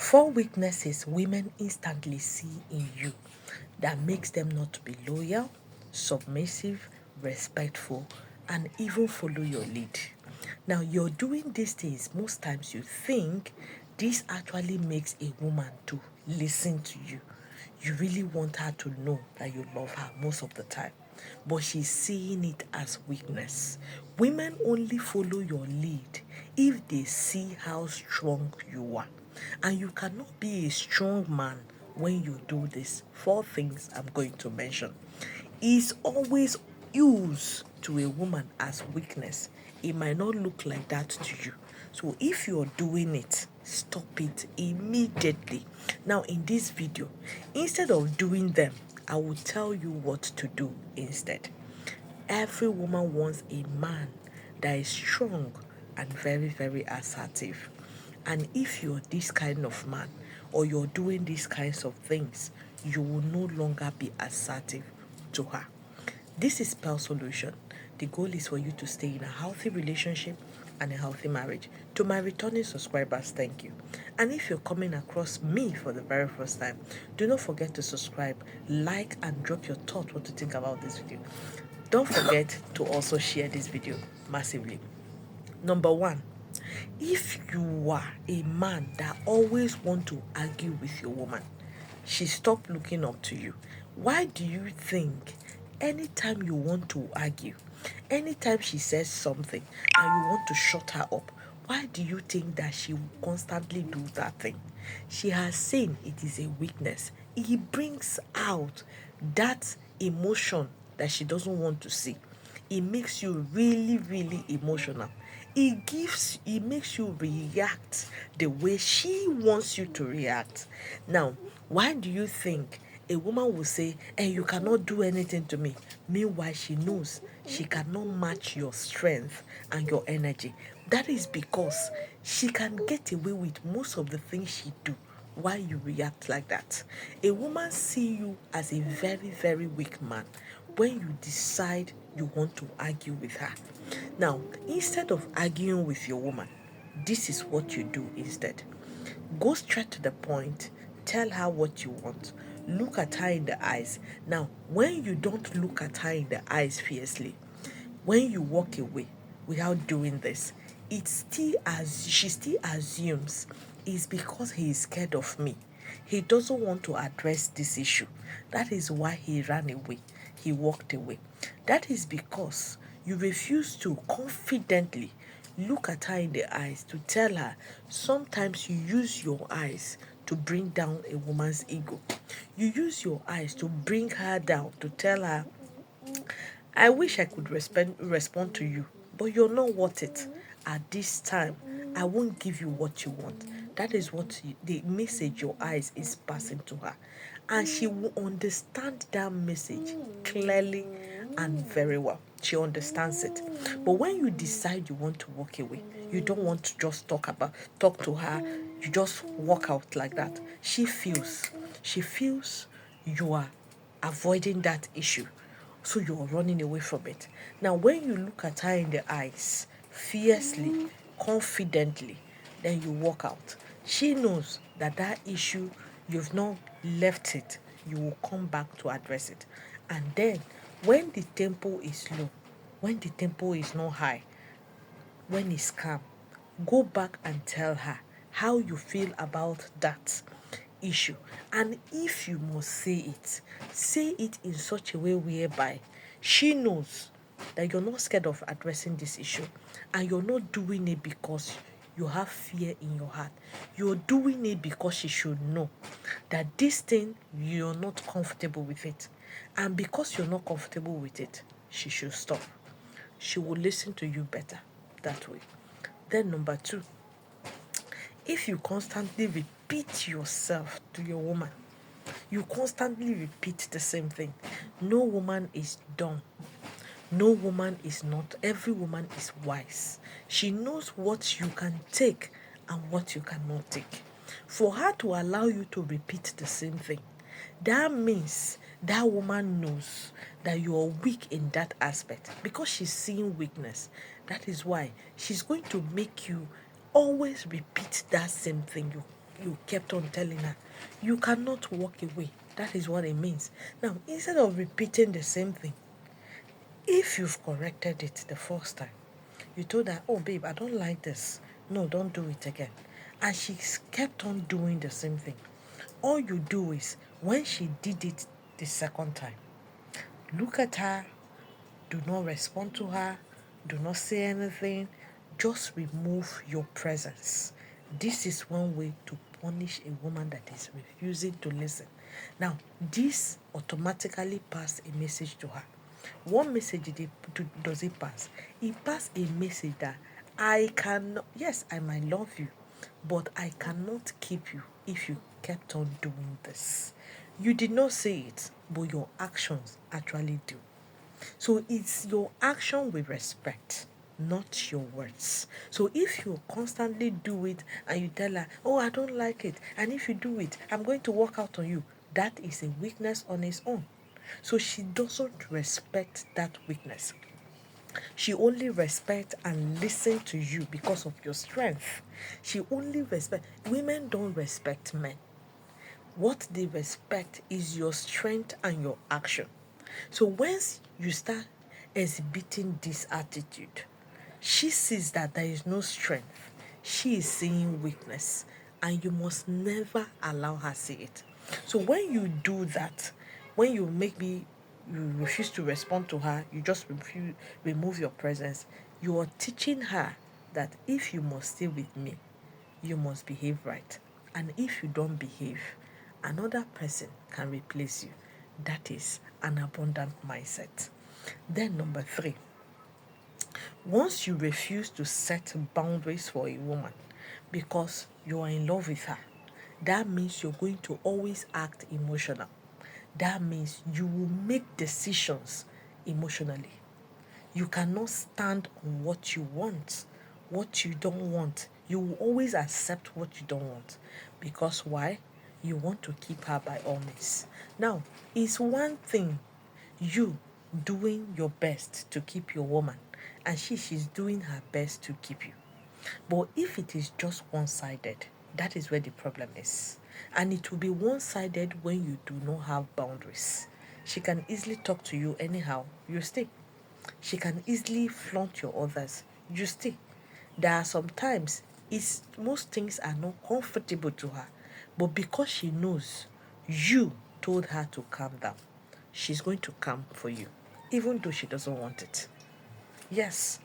4 weaknesses women instantly see in you that makes them not to be loyal, submissive, respectful, and even follow your lead. Now, you're doing these things, most times you think this actually makes a woman to listen to you. You really want her to know that you love her most of the time, but she's seeing it as weakness. Women only follow your lead if they see how strong you are. And you cannot be a strong man when you do this. 4 things I'm going to mention is always used to a woman as weakness. It might not look like that to you. So if you're doing it, stop it immediately. Now, in this video, instead of doing them, I will tell you what to do instead. Every woman wants a man that is strong and very, very assertive. And if you're this kind of man or you're doing these kinds of things, you will no longer be assertive to her. This is Pearl Solution. The goal is for you to stay in a healthy relationship and a healthy marriage. To my returning subscribers, thank you. And if you're coming across me for the very first time, do not forget to subscribe, like, and drop your thought what to think about this video. Don't forget to also share this video massively. Number 1, if you are a man that always want to argue with your woman, she stop looking up to you. Why do you think anytime you want to argue, anytime she says something and you want to shut her up, why do you think that she will constantly do that thing? She has seen it is a weakness. It brings out that emotion that she doesn't want to see. It makes you really, really emotional. It makes you react the way she wants you to react. Now, why do you think a woman will say, "And you cannot do anything to me"? Meanwhile, she knows she cannot match your strength and your energy. That is because she can get away with most of the things she do. Why you react like that? A woman see you as a very, very weak man when you decide you want to argue with her. Now, instead of arguing with your woman, this is what you do instead. Go straight to the point, tell her what you want, look at her in the eyes. Now, when you don't look at her in the eyes fiercely, when you walk away without doing this, she still assumes it's because he is scared of me. He doesn't want to address this issue. That is why he ran away. He walked away. That is because you refuse to confidently look at her in the eyes to tell her. Sometimes you use your eyes to bring down a woman's ego. You use your eyes to bring her down, to tell her, "I wish I could respond to you, but you're not worth it. At this time, I won't give you what you want." That is the message your eyes is passing to her. And she will understand that message clearly and very well. She understands it. But when you decide you want to walk away, you don't want to just talk to her, you just walk out like that. She feels you are avoiding that issue. So you're running away from it. Now, when you look at her in the eyes, fiercely, confidently, then you walk out. She knows that that issue, you've not left it. You will come back to address it. And then, when the tempo is low, when the tempo is not high, when it's calm, go back and tell her how you feel about that issue. And if you must say it in such a way whereby she knows that you're not scared of addressing this issue and you're not doing it because you have fear in your heart. You're doing it because she should know that this thing, you're not comfortable with it. And because you're not comfortable with it, she should stop. She will listen to you better that way. Then number 2, if you constantly repeat yourself to your woman, you constantly repeat the same thing. No woman is dumb. No woman is not. Every woman is wise. She knows what you can take and what you cannot take. For her to allow you to repeat the same thing, that means that woman knows that you are weak in that aspect because she's seeing weakness. That is why she's going to make you always repeat that same thing. you kept on telling her, you cannot walk away. That is what it means. Now, instead of repeating the same thing, if you've corrected it the first time, you told her, oh, babe, I don't like this. No, don't do it again. And she kept on doing the same thing. All you do is, when she did it the second time, look at her, do not respond to her, do not say anything, just remove your presence. This is one way to punish a woman that is refusing to listen. Now, this automatically pass a message to her. What message does it pass? It pass a message that I cannot, yes, I might love you, but I cannot keep you if you kept on doing this. You did not say it, but your actions actually do. So it's your action we respect, not your words. So if you constantly do it and you tell her, oh, I don't like it, and if you do it, I'm going to walk out on you, that is a weakness on its own. So she doesn't respect that weakness. She only respect and listen to you because of your strength. She only respect. Women don't respect men. What they respect is your strength and your action. So once you start exhibiting this attitude, she sees that there is no strength. She is seeing weakness, and you must never allow her see it. So when you do that, when you you refuse to respond to her, you just remove your presence, you are teaching her that if you must stay with me, you must behave right. And if you don't behave, another person can replace you. That is an abundant mindset. Then, number three, once you refuse to set boundaries for a woman because you are in love with her, that means you're going to always act emotional. That means you will make decisions emotionally. You cannot stand on what you want, what you don't want. You will always accept what you don't want. Because why? You want to keep her by all means. Now, it's one thing you doing your best to keep your woman, and she's doing her best to keep you. But if it is just one-sided, that is where the problem is. And it will be one-sided when you do not have boundaries. She can easily talk to you anyhow, you stay. She can easily flaunt your others, you stay. There are sometimes it's most things are not comfortable to her, but because she knows you told her to calm down, she's going to calm for you, even though she doesn't want it. Yes.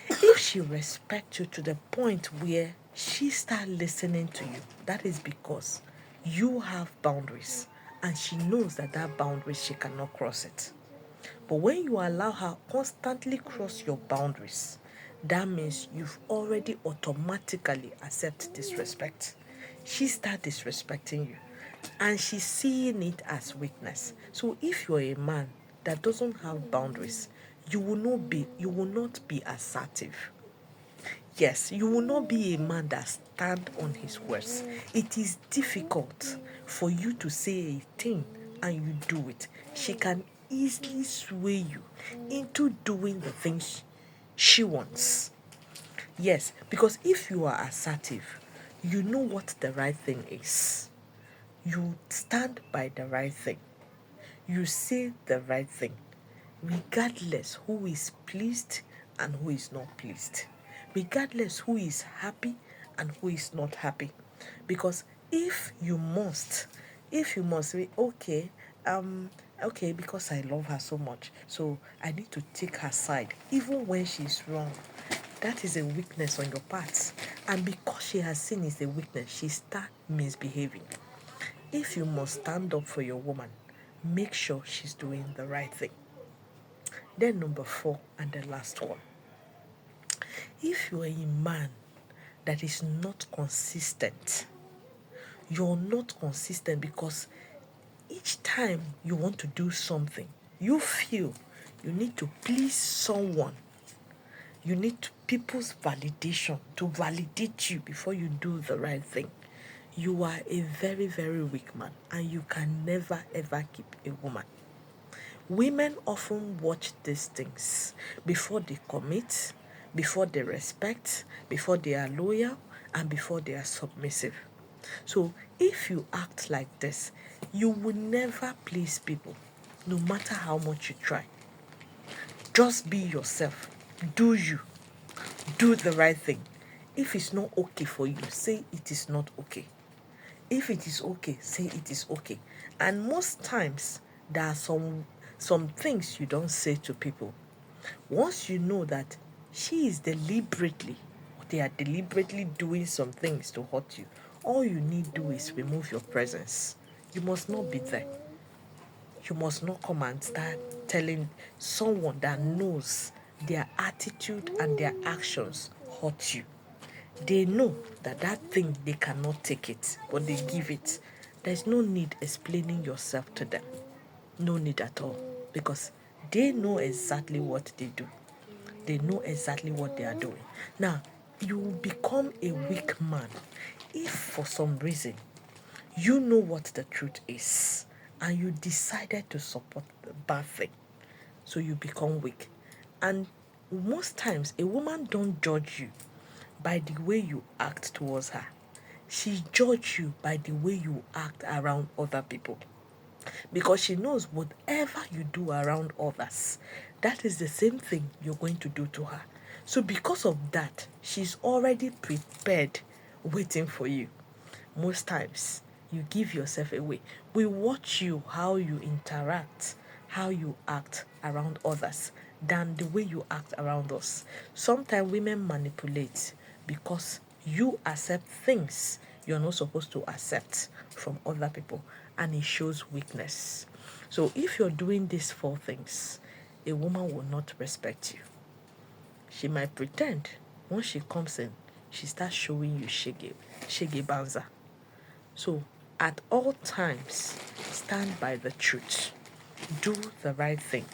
If she respects you to the point where she start listening to you, that is because you have boundaries, and she knows that boundary she cannot cross it. But when you allow her constantly cross your boundaries, that means you've already automatically accept disrespect. She start disrespecting you, and she's seeing it as weakness. So if you're a man that doesn't have boundaries, you will not be assertive. Yes, you will not be a man that stand on his words. It is difficult for you to say a thing and you do it. She can easily sway you into doing the things she wants. Yes, because if you are assertive, you know what the right thing is. You stand by the right thing. You say the right thing, regardless who is pleased and who is not pleased, regardless who is happy and who is not happy. Because if you must say, okay, because I love her so much, so I need to take her side, even when she's wrong. That is a weakness on your part. And because she has seen it's a weakness, she start misbehaving. If you must stand up for your woman, make sure she's doing the right thing. Then number four and the last one. If you're a man that is not consistent, you're not consistent because each time you want to do something, you feel you need to please someone. You need people's validation to validate you before you do the right thing. You are a very, very weak man, and you can never ever keep a woman. Women often watch these things before they commit, before they respect, before they are loyal, and before they are submissive. So if you act like this, you will never please people, no matter how much you try. Just be yourself. Do you. Do the right thing. If it's not okay for you, say it is not okay. If it is okay, say it is okay. And most times there are some things you don't say to people. Once you know that she is deliberately, they are deliberately doing some things to hurt you, all you need do is remove your presence. You must not be there. You must not come and start telling someone that knows their attitude and their actions hurt you. They know that that thing they cannot take it, but they give it. There's no need explaining yourself to them. No need at all, because they know exactly what they do. They know exactly what they are doing. Now, you will become a weak man if for some reason you know what the truth is and you decided to support the bad thing. So you become weak. And most times a woman don't judge you by the way you act towards her. She judge you by the way you act around other people, because she knows whatever you do around others, that is the same thing you're going to do to her. So because of that, she's already prepared, waiting for you. Most times you give yourself away. We watch you, how you interact, how you act around others, than the way you act around us. Sometimes women manipulate because you accept things you're not supposed to accept from other people, and it shows weakness. So if you're doing these four things, a woman will not respect you. She might pretend. Once she comes in, she starts showing you shege banza. So at all times, stand by the truth. Do the right thing.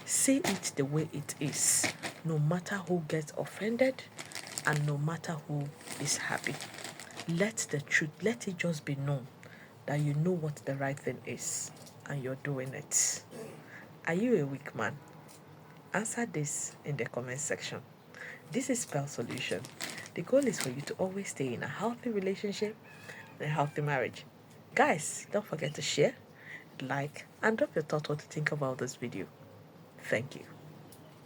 Say it the way it is, no matter who gets offended and no matter who is happy. Let the truth, let it just be known that you know what the right thing is and you're doing it. Are you a weak man? Answer this in the comment section. This is Spell Solution. The goal is for you to always stay in a healthy relationship and a healthy marriage. Guys, don't forget to share, like, and drop your thoughts what you think about this video. Thank you.